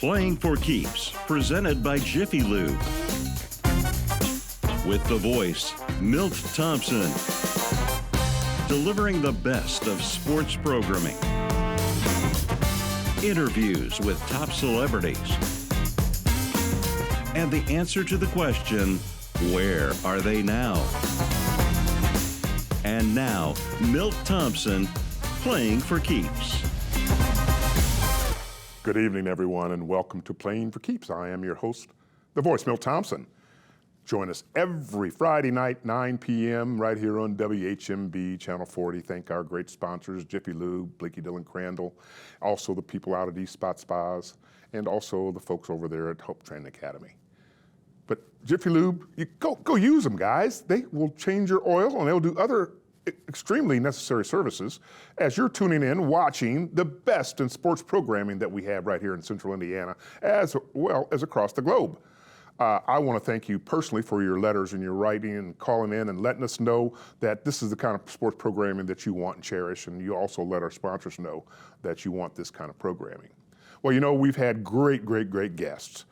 Playing for Keeps, presented by Jiffy Lube. With the voice, Milt Thompson. Delivering the best of sports programming. Interviews with top celebrities. And the answer to the question, where are they now? And now, Milt Thompson, Playing for Keeps. Good evening, everyone, and welcome to Playing for Keeps. I am your host, the voice, Milt Thompson. Join us every Friday night, 9 p.m., right here on WHMB Channel 40. Thank our great sponsors, Jiffy Lube, Bleaky Dillon Crandall, also the people out at East Spot Spas, and also the folks over there at Hope Training Academy. But Jiffy Lube, you go use them, guys. They will change your oil, and they'll do other extremely necessary services as you're tuning in, watching the best in sports programming that we have right here in Central Indiana, as well as across the globe. I want to thank you personally for your letters and your writing and calling in and letting us know that this is the kind of sports programming that you want and cherish, and you also let our sponsors know that you want this kind of programming. Well, you know, we've had great guests.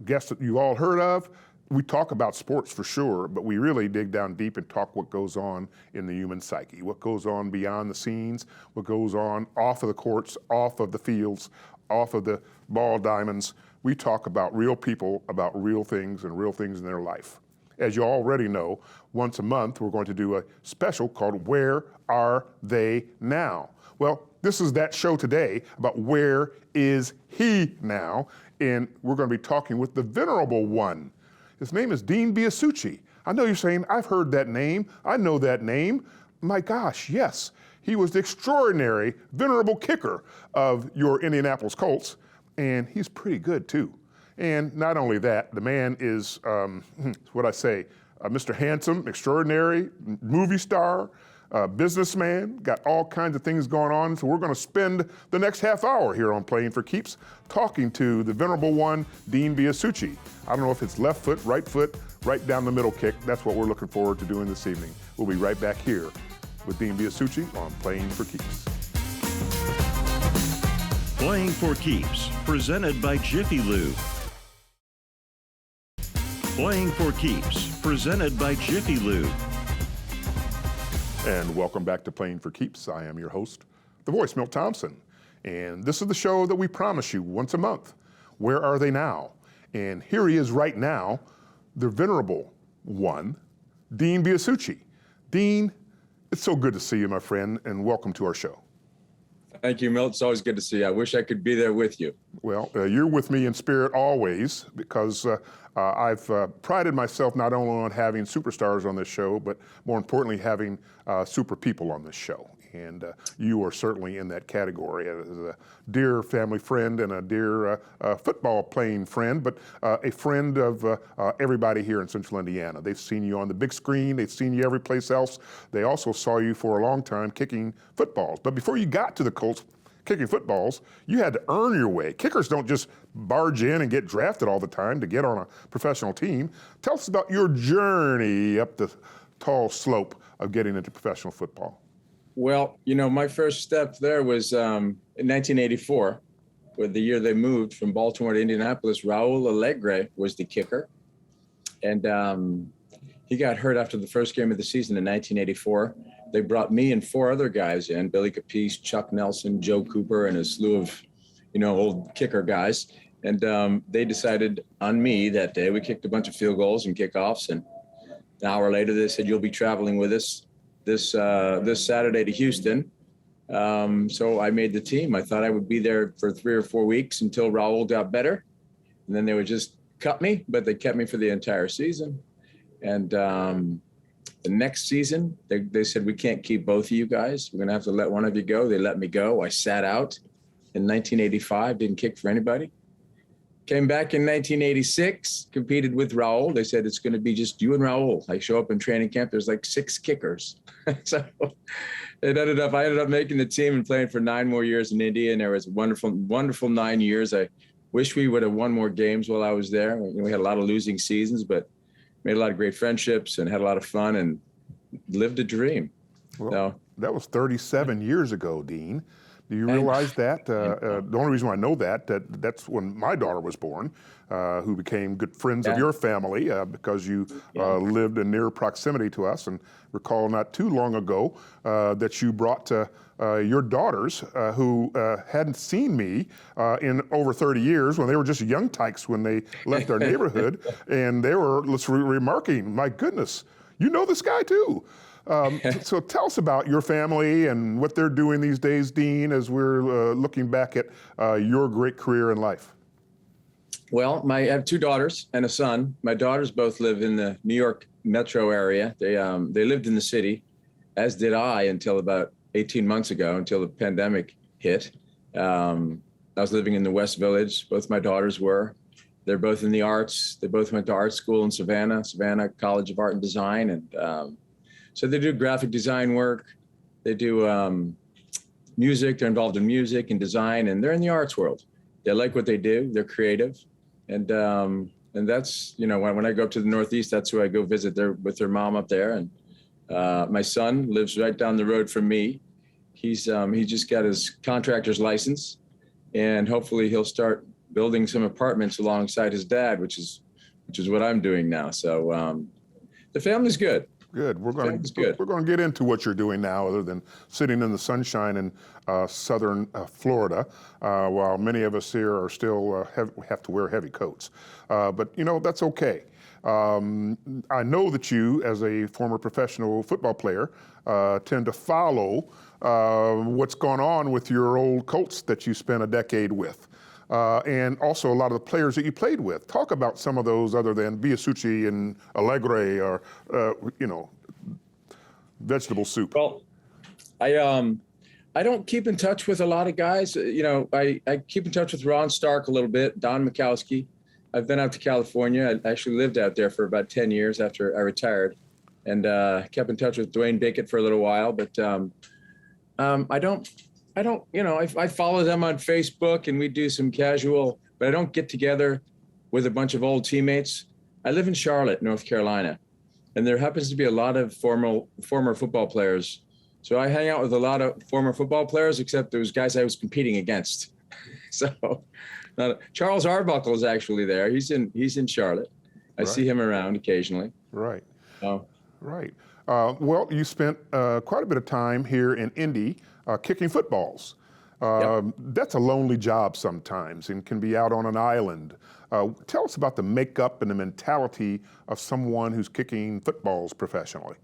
Guests that you all heard of. We talk about sports for sure, but we really dig down deep and talk what goes on in the human psyche, what goes on beyond the scenes, what goes on off of the courts, off of the fields, off of the ball diamonds. We talk about real people, about real things and real things in their life. As you already know, once a month, we're going to do a special called Where Are They Now? Well, this is that show today about where is he now? And we're going to be talking with the venerable one. His name is Dean Biasucci. I know you're saying, I've heard that name. I know that name. My gosh, yes. He was the extraordinary, venerable kicker of your Indianapolis Colts, and he's pretty good too. And not only that, the man is, Mr. Handsome, extraordinary, movie star, businessman, got all kinds of things going on. So we're going to spend the next half hour here on Playing for Keeps talking to the venerable one, Dean Biasucci. I don't know if it's left foot, right down the middle kick. That's what we're looking forward to doing this evening. We'll be right back here with Dean Biasucci on Playing for Keeps. Playing for Keeps, presented by Jiffy Lube. Playing for Keeps, presented by Jiffy Lube. And welcome back to Playing for Keeps. I am your host, the voice, Milt Thompson. And this is the show that we promise you once a month. Where are they now? And here he is right now, the venerable one, Dean Biasucci. Dean, it's so good to see you, my friend, and welcome to our show. Thank you, Milt. It's always good to see you. I wish I could be there with you. Well, you're with me in spirit always, because I've prided myself not only on having superstars on this show, but more importantly, having super people on this show. And you are certainly in that category as a dear family friend and a dear football playing friend, but a friend of everybody here in Central Indiana. They've seen you on the big screen. They've seen you every place else. They also saw you for a long time kicking footballs. But before you got to the Colts kicking footballs, you had to earn your way. Kickers don't just barge in and get drafted all the time to get on a professional team. Tell us about your journey up the tall slope of getting into professional football. Well, you know, my first step there was in 1984, with the year they moved from Baltimore to Indianapolis. Raul Alegre was the kicker. And he got hurt after the first game of the season in 1984. They brought me and four other guys in, Billy Capice, Chuck Nelson, Joe Cooper, and a slew of, old kicker guys. And they decided on me that day. We kicked a bunch of field goals and kickoffs. And an hour later, they said, you'll be traveling with us this Saturday to Houston. So I made the team. I thought I would be there for 3 or 4 weeks until Raul got better. And then they would just cut me, but they kept me for the entire season. And the next season, they said, we can't keep both of you guys. We're going to have to let one of you go. They let me go. I sat out in 1985, didn't kick for anybody. Came back in 1986, competed with Raul. They said, it's going to be just you and Raul. I show up in training camp, there's like 6 kickers. So I ended up making the team and playing for 9 more years in India. And there was wonderful 9 years. I wish we would have won more games while I was there. We had a lot of losing seasons, but made a lot of great friendships and had a lot of fun and lived a dream. Well, that was 37 years ago, Dean. Do you realize that? The only reason why I know that's when my daughter was born, who became good friends of your family because you lived in near proximity to us. And recall not too long ago that you brought your daughters who hadn't seen me in over 30 years when they were just young tykes when they left our neighborhood. And they were remarking, my goodness, you know this guy too. So tell us about your family and what they're doing these days, Dean, as we're looking back at your great career in life. Well, I have two daughters and a son. My daughters both live in the New York metro area. They lived in the city, as did I until about 18 months ago, until the pandemic hit. I was living in the West Village. Both my daughters were. They're both in the arts. They both went to art school in Savannah College of Art and Design. And so they do graphic design work. They do music. They're involved in music and design, and they're in the arts world. They like what they do. They're creative. And that's, when I go up to the Northeast, that's who I go visit with their mom up there. And my son lives right down the road from me. He just got his contractor's license, and hopefully he'll start building some apartments alongside his dad, which is what I'm doing now. So the family's good. Good. We're going to get into what you're doing now, other than sitting in the sunshine in southern Florida, while many of us here are still have to wear heavy coats. But that's okay. I know that you, as a former professional football player, tend to follow what's gone on with your old Colts that you spent a decade with. And also a lot of the players that you played with. Talk about some of those other than Biasucci and Allegre or, vegetable soup. Well, I don't keep in touch with a lot of guys. I keep in touch with Ron Stark a little bit, Don Mikowski. I've been out to California. I actually lived out there for about 10 years after I retired, and kept in touch with Dwayne Bickett for a little while. But I follow them on Facebook, and we do some casual, but I don't get together with a bunch of old teammates. I live in Charlotte, North Carolina, and there happens to be a lot of former football players. So I hang out with a lot of former football players, except those guys I was competing against. So Charles Arbuckle is actually there. He's in Charlotte. I see him around occasionally. Right. Oh. Right. Well, you spent quite a bit of time here in Indy kicking footballs. That's a lonely job sometimes and can be out on an island. Tell us about the makeup and the mentality of someone who's kicking footballs professionally.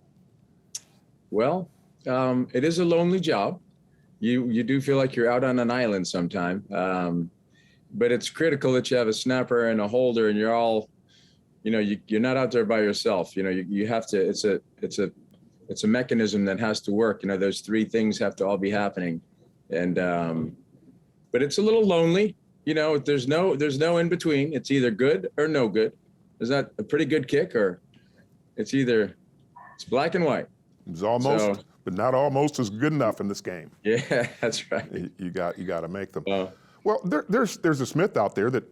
Well, it is a lonely job. You do feel like you're out on an island sometime, but it's critical that you have a snapper and a holder, and you're all, you're not out there by yourself. You have to. It's a mechanism that has to work. Those three things have to all be happening, and but it's a little lonely. There's no in between. It's either good or no good. Is that a pretty good kick, or it's black and white. It's almost, but not almost as good enough in this game. Yeah, that's right. You got to make them. Well, there's this myth out there that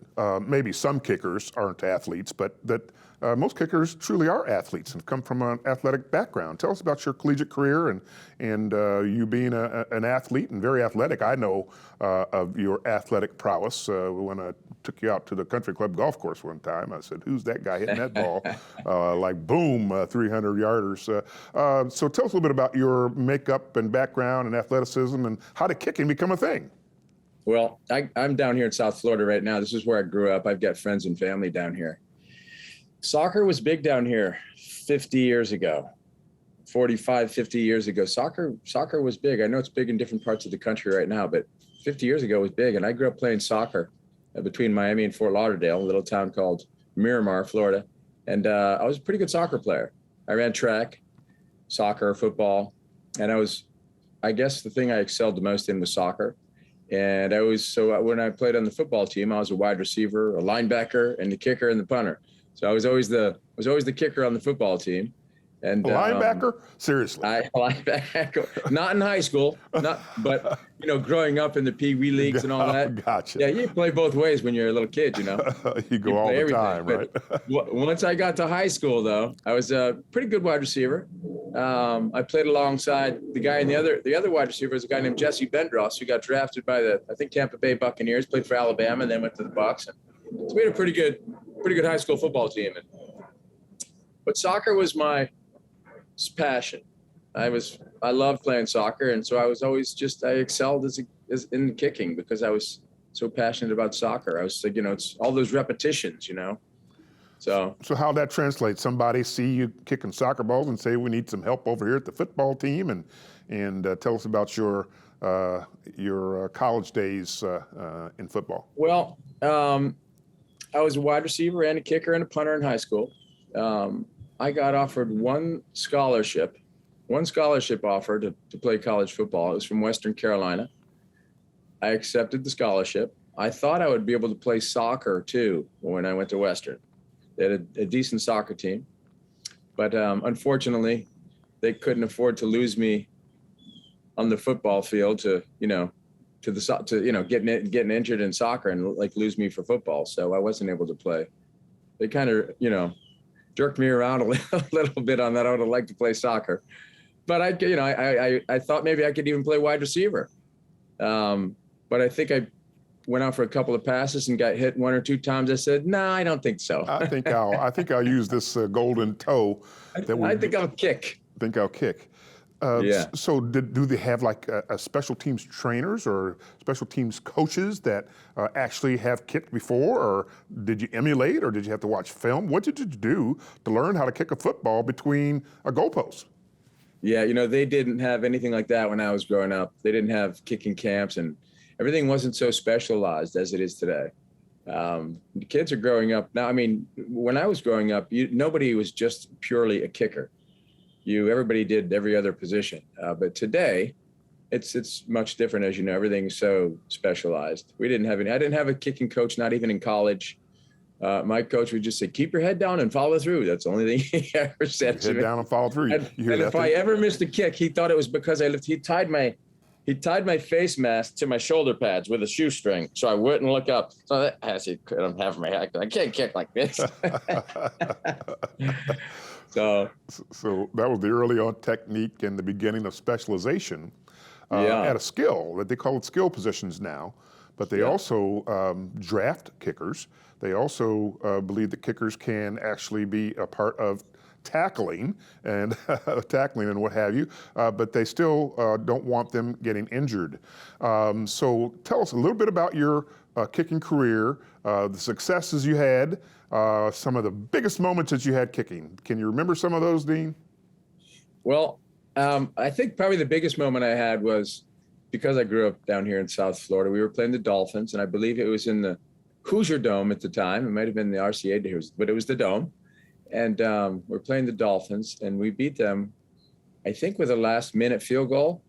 maybe some kickers aren't athletes, but that most kickers truly are athletes and come from an athletic background. Tell us about your collegiate career and you being an athlete and very athletic. I know of your athletic prowess. When I took you out to the country club golf course one time, I said, "Who's that guy hitting that ball?" Like boom, 300-yarders. So tell us a little bit about your makeup and background and athleticism and how did kicking become a thing? Well, I'm down here in South Florida right now. This is where I grew up. I've got friends and family down here. Soccer was big down here 50 years ago, 45, 50 years ago. Soccer was big. I know it's big in different parts of the country right now, but 50 years ago it was big. And I grew up playing soccer between Miami and Fort Lauderdale, a little town called Miramar, Florida. And I was a pretty good soccer player. I ran track, soccer, football, and I guess the thing I excelled the most in was soccer. And when I played on the football team, I was a wide receiver, a linebacker, and the kicker and the punter. So I was always the kicker on the football team. And linebacker? Seriously? linebacker, not in high school, but growing up in the Pee Wee leagues and all that. Gotcha. Yeah, you play both ways when you're a little kid, You go You all play the everything. time, right? But once I got to high school, though, I was a pretty good wide receiver. I played alongside the guy, and the other wide receiver was a guy named Jesse Bendross, who got drafted by the Tampa Bay Buccaneers, played for Alabama, and then went to the Bucs. And so we had a pretty good high school football team. But soccer was my passion. I loved playing soccer, and so I was always I excelled as in kicking because I was so passionate about soccer. I was like, it's all those repetitions, So how that translates? Somebody see you kicking soccer balls and say, we need some help over here at the football team, and tell us about your college days in football. Well, I was a wide receiver and a kicker and a punter in high school. I got offered one scholarship offer to play college football. It was from Western Carolina. I accepted the scholarship. I thought I would be able to play soccer too when I went to Western. They had a decent soccer team, but unfortunately, they couldn't afford to lose me on the football field to getting injured in soccer and lose me for football. So I wasn't able to play. They kind of jerked me around a little bit on that. I would have liked to play soccer, but I thought maybe I could even play wide receiver. But I think I went out for a couple of passes and got hit one or two times. I said, no, I don't think so. I think I'll use this golden toe. I think I'll kick. Think I'll kick. Yeah. So do they have a special teams trainers or special teams coaches that actually have kicked before, or did you emulate, or did you have to watch film? What did you do to learn how to kick a football between a goalpost? Yeah, they didn't have anything like that when I was growing up. They didn't have kicking camps, and everything wasn't so specialized as it is today. The kids are growing up now. I mean, when I was growing up, nobody was just purely a kicker. Everybody did every other position. But today, it's much different, as you know. Everything's so specialized. I didn't have a kicking coach, not even in college. My coach would just say, keep your head down and follow through. That's the only thing he ever said to me. Head down and follow through. And if I ever missed a kick, he thought it was because he tied my face mask to my shoulder pads with a shoestring, so I wouldn't look up. So I'm having my I can't kick like this. So that was the early on technique and the beginning of specialization at a skill that they call it skill positions now. But they also draft kickers. They also believe that kickers can actually be a part of tackling and what have you, but they still don't want them getting injured. So tell us a little bit about your kicking career, the successes you had, some of the biggest moments that you had kicking. Can you remember some of those, Dean? Well, I think probably the biggest moment I had was because I grew up down here in South Florida. We were playing the Dolphins, and I believe it was in the Hoosier Dome at the time. It might have been the RCA, but it was the Dome. And we're playing the Dolphins, and we beat them, I think, with a last-minute field goal.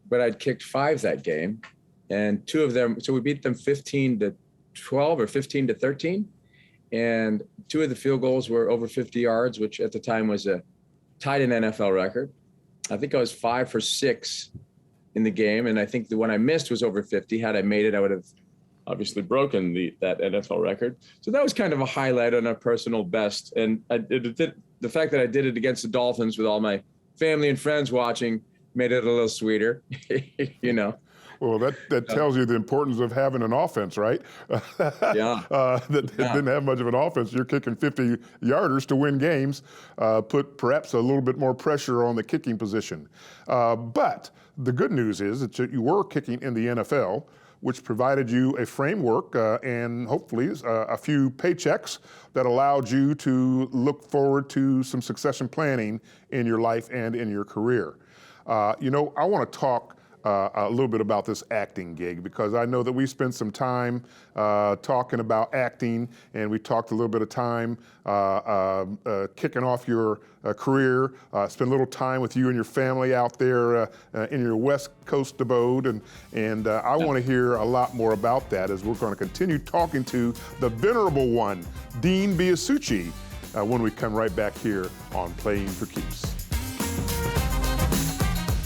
But I'd kicked 5 that game, and 2 of them. So we beat them 15-12 or 15-13, and 2 of the field goals were over 50 yards, which at the time was tied an NFL record. I think I was 5 for 6 in the game, and I think the one I missed was over 50. Had I made it, I would have obviously broken that NFL record. So that was kind of a highlight on a personal best. And the fact that I did it against the Dolphins with all my family and friends watching made it a little sweeter, Well, that tells you the importance of having an offense, right? Yeah. That didn't have much of an offense. You're kicking 50-yarders to win games, put perhaps a little bit more pressure on the kicking position. But the good news is that you were kicking in the NFL, which provided you a framework and hopefully a few paychecks that allowed you to look forward to some succession planning in your life and in your career. I want to talk a little bit about this acting gig, because I know that we spent some time talking about acting, and we talked a little bit of time kicking off your career, spent a little time with you and your family out there in your West Coast abode, and I want to hear a lot more about that as we're going to continue talking to the venerable one, Dean Biasucci, when we come right back here on Playing for Keeps.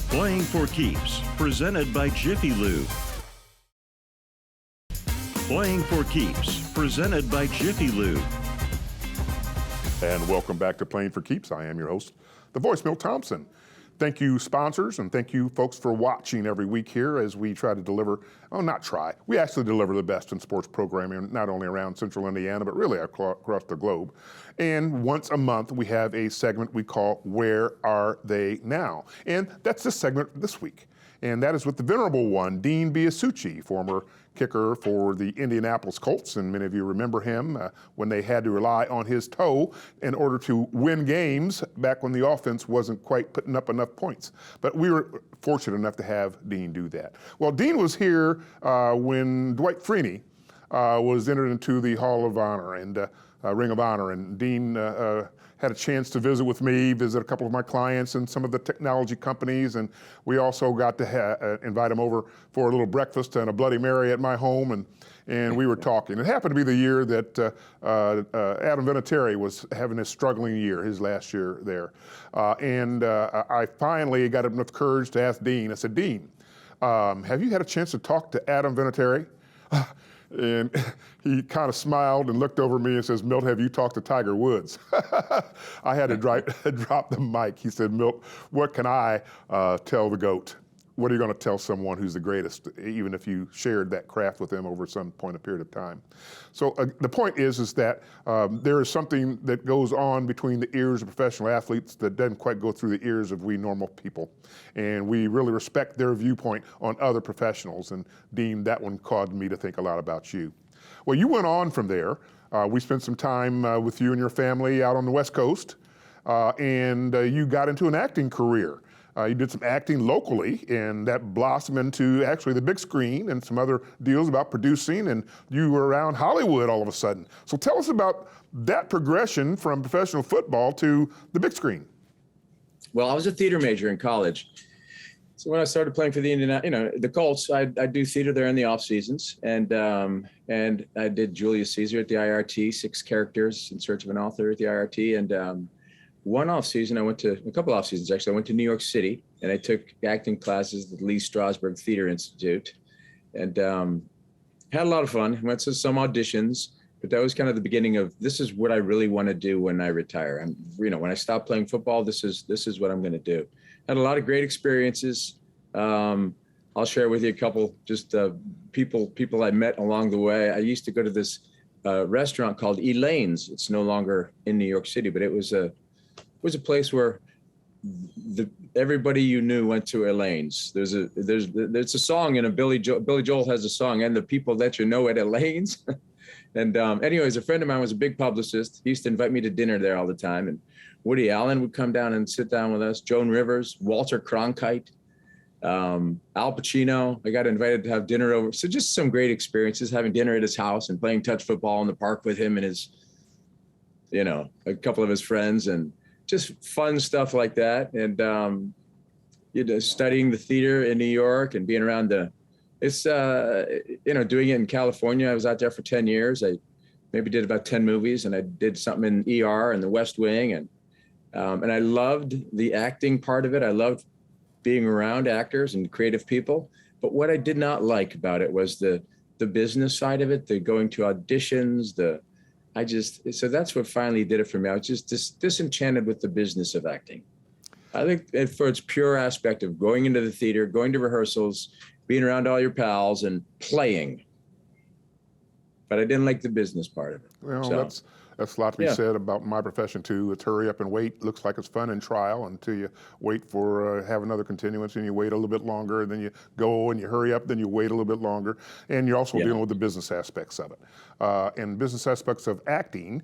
Playing for Keeps, presented by Jiffy Lube. Playing for Keeps, presented by Jiffy Lube. And welcome back to Playing for Keeps. I am your host, the voice, Milt Thompson. Thank you, sponsors, and thank you, folks, for watching every week here as we try to deliver, we actually deliver the best in sports programming, not only around Central Indiana, but really across the globe. And once a month, we have a segment we call Where Are They Now? And that's the segment this week. And that is with the venerable one, Dean Biasucci, former kicker for the Indianapolis Colts, and many of you remember him when they had to rely on his toe in order to win games back when the offense wasn't quite putting up enough points. But we were fortunate enough to have Dean do that. Well, Dean was here when Dwight Freeney was entered into the Hall of Honor and Ring of Honor, and Dean had a chance to visit with me, visit a couple of my clients and some of the technology companies, and we also got to invite him over for a little breakfast and a Bloody Mary at my home, and we were talking. It happened to be the year that Adam Vinatieri was having a struggling year, his last year there. I finally got enough courage to ask Dean. I said, Dean, have you had a chance to talk to Adam Vinatieri? And he kind of smiled and looked over me and says, Milt, have you talked to Tiger Woods? I had to drop the mic. He said, Milt, what can I tell the GOAT? What are you going to tell someone who's the greatest, even if you shared that craft with them over some period of time? So the point is that there is something that goes on between the ears of professional athletes that doesn't quite go through the ears of we normal people. And we really respect their viewpoint on other professionals. And Dean, that one caused me to think a lot about you. Well, you went on from there. We spent some time with you and your family out on the West Coast. And you got into an acting career. You did some acting locally, and that blossomed into actually the big screen and some other deals about producing, and you were around Hollywood all of a sudden. So tell us about that progression from professional football to the big screen. Well, I was a theater major in college. So when I started playing for the Colts, I'd do theater there in the off seasons, and I did Julius Caesar at the IRT, 6 characters in search of an author at the IRT, and one off season, a couple off seasons actually, I went to New York City and I took acting classes at the Lee Strasberg Theater Institute, and had a lot of fun. Went to some auditions, but that was kind of the beginning of, this is what I really want to do when I retire. And when I stop playing football, this is what I'm going to do. Had a lot of great experiences. I'll share with you a couple, just people I met along the way. I used to go to this restaurant called Elaine's. It's no longer in New York City, but it was a place where everybody you knew went to Elaine's. There's a song in Billy Joel has a song, and the people that you know at Elaine's. And anyways, a friend of mine was a big publicist. He used to invite me to dinner there all the time. And Woody Allen would come down and sit down with us. Joan Rivers, Walter Cronkite, Al Pacino. I got invited to have dinner over. So just some great experiences, having dinner at his house and playing touch football in the park with him and his, a couple of his friends, and just fun stuff like that. And, studying the theater in New York and being around doing it in California. I was out there for 10 years. I maybe did about 10 movies, and I did something in ER and the West Wing. And I loved the acting part of it. I loved being around actors and creative people. But what I did not like about it was the business side of it, the going to auditions, so that's what finally did it for me. I was just disenchanted with the business of acting. I think for its pure aspect of going into the theater, going to rehearsals, being around all your pals and playing. But I didn't like the business part of it. Well, that's a lot to be said about my profession too. It's hurry up and wait. Looks like it's fun in trial until you wait for have another continuance, and you wait a little bit longer, and then you go and you hurry up, then you wait a little bit longer, and you're also dealing with the business aspects of it. And business aspects of acting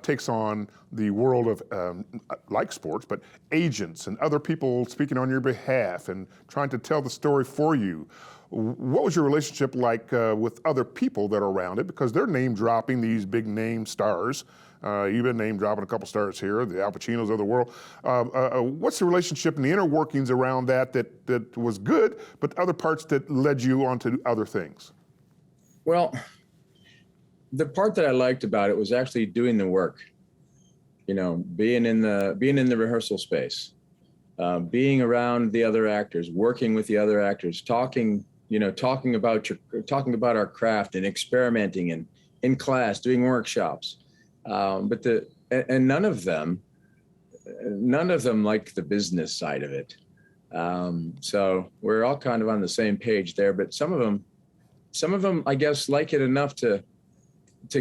takes on the world of like sports, but agents and other people speaking on your behalf and trying to tell the story for you. What was your relationship like with other people that are around it? Because they're name dropping these big name stars. You've been name dropping a couple stars here, the Al Pacinos of the world. What's the relationship and the inner workings around that was good, but other parts that led you onto other things? Well, the part that I liked about it was actually doing the work. being in the rehearsal space, being around the other actors, working with the other actors, talking about our craft and experimenting and in class doing workshops. But none of them like the business side of it. So we're all kind of on the same page there, but some of them, I guess, like it enough to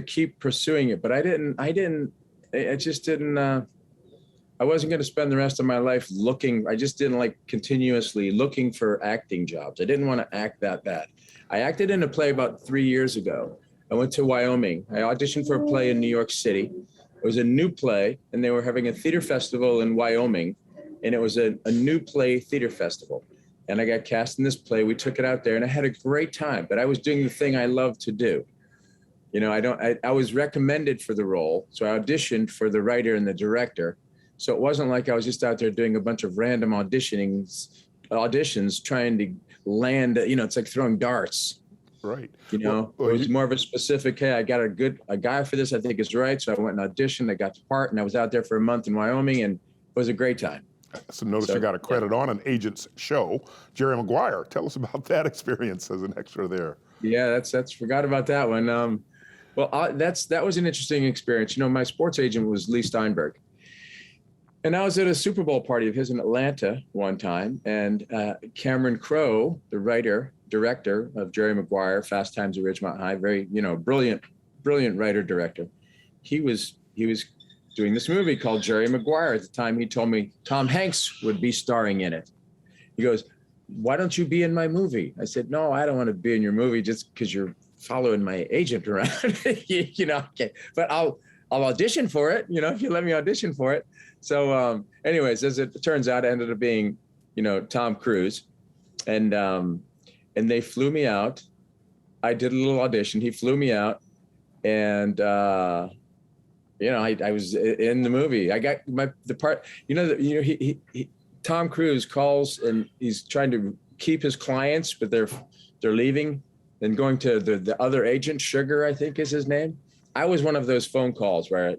keep pursuing it. But I wasn't going to spend the rest of my life looking. I just didn't like continuously looking for acting jobs. I didn't want to act that bad. I acted in a play about 3 years ago. I went to Wyoming. I auditioned for a play in New York City. It was a new play, and they were having a theater festival in Wyoming, and it was a new play theater festival. And I got cast in this play. We took it out there, and I had a great time. But I was doing the thing I love to do. I was recommended for the role, so I auditioned for the writer and the director. So it wasn't like I was just out there doing a bunch of random auditions, trying to land. It's like throwing darts. Right. It was more of a specific, hey, I got a guy for this I think is right. So I went and auditioned, I got the part, and I was out there for a month in Wyoming, and it was a great time. So notice you got a credit on an agent's show. Jerry Maguire, tell us about that experience as an extra there. Yeah, that's forgot about that one. That was an interesting experience. My sports agent was Lee Steinberg. And I was at a Super Bowl party of his in Atlanta one time, and Cameron Crowe, the director of Jerry Maguire, Fast Times at Ridgemont High, very, brilliant writer, director. He was doing this movie called Jerry Maguire. At the time, he told me Tom Hanks would be starring in it. He goes, why don't you be in my movie? I said, no, I don't want to be in your movie just because you're following my agent around. Okay. But I'll audition for it, if you let me audition for it. So anyways, as it turns out, it ended up being, Tom Cruise. And they flew me out. I did a little audition. He flew me out, and I was in the movie. I got the part. Tom Cruise calls, and he's trying to keep his clients, but they're leaving and going to the other agent, Sugar, I think is his name. I was one of those phone calls where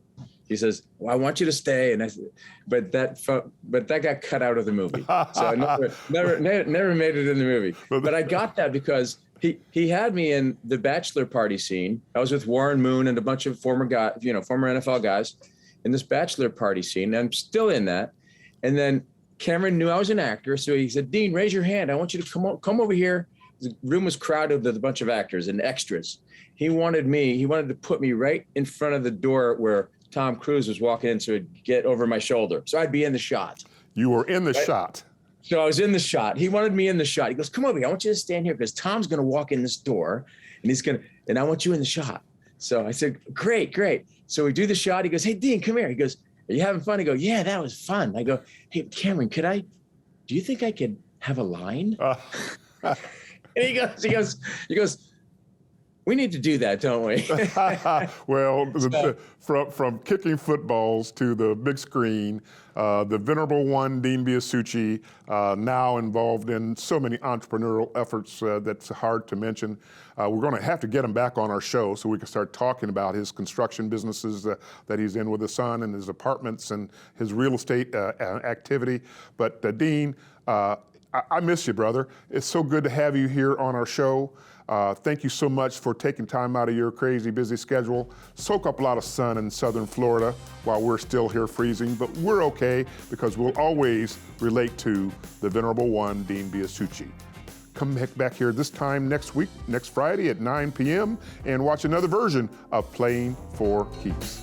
he says, well, I want you to stay. And but that got cut out of the movie. So I never made it in the movie. But I got that because he had me in the bachelor party scene. I was with Warren Moon and a bunch of former NFL guys in this bachelor party scene. And I'm still in that. And then Cameron knew I was an actor. So he said, Dean, raise your hand. I want you to come over here. The room was crowded with a bunch of actors and extras. He wanted to put me right in front of the door where Tom Cruise was walking in, so he'd get over my shoulder. So I'd be in the shot. You were in the shot. So I was in the shot. He wanted me in the shot. He goes, come over here. I want you to stand here because Tom's going to walk in this door and I want you in the shot. So I said, great. So we do the shot. He goes, hey, Dean, come here. He goes, are you having fun? I go, yeah, that was fun. I go, hey, Cameron, do you think I could have a line? And he goes, we need to do that, don't we? Well, from kicking footballs to the big screen, the venerable one, Dean Biasucci, now involved in so many entrepreneurial efforts that's hard to mention. We're going to have to get him back on our show so we can start talking about his construction businesses that he's in with his son and his apartments and his real estate activity. But Dean, I miss you, brother. It's so good to have you here on our show. Thank you so much for taking time out of your crazy busy schedule. Soak up a lot of sun in southern Florida while we're still here freezing, but we're okay because we'll always relate to the venerable one, Dean Biasucci. Come back here this time next week, next Friday at 9 p.m. and watch another version of Playing for Keeps.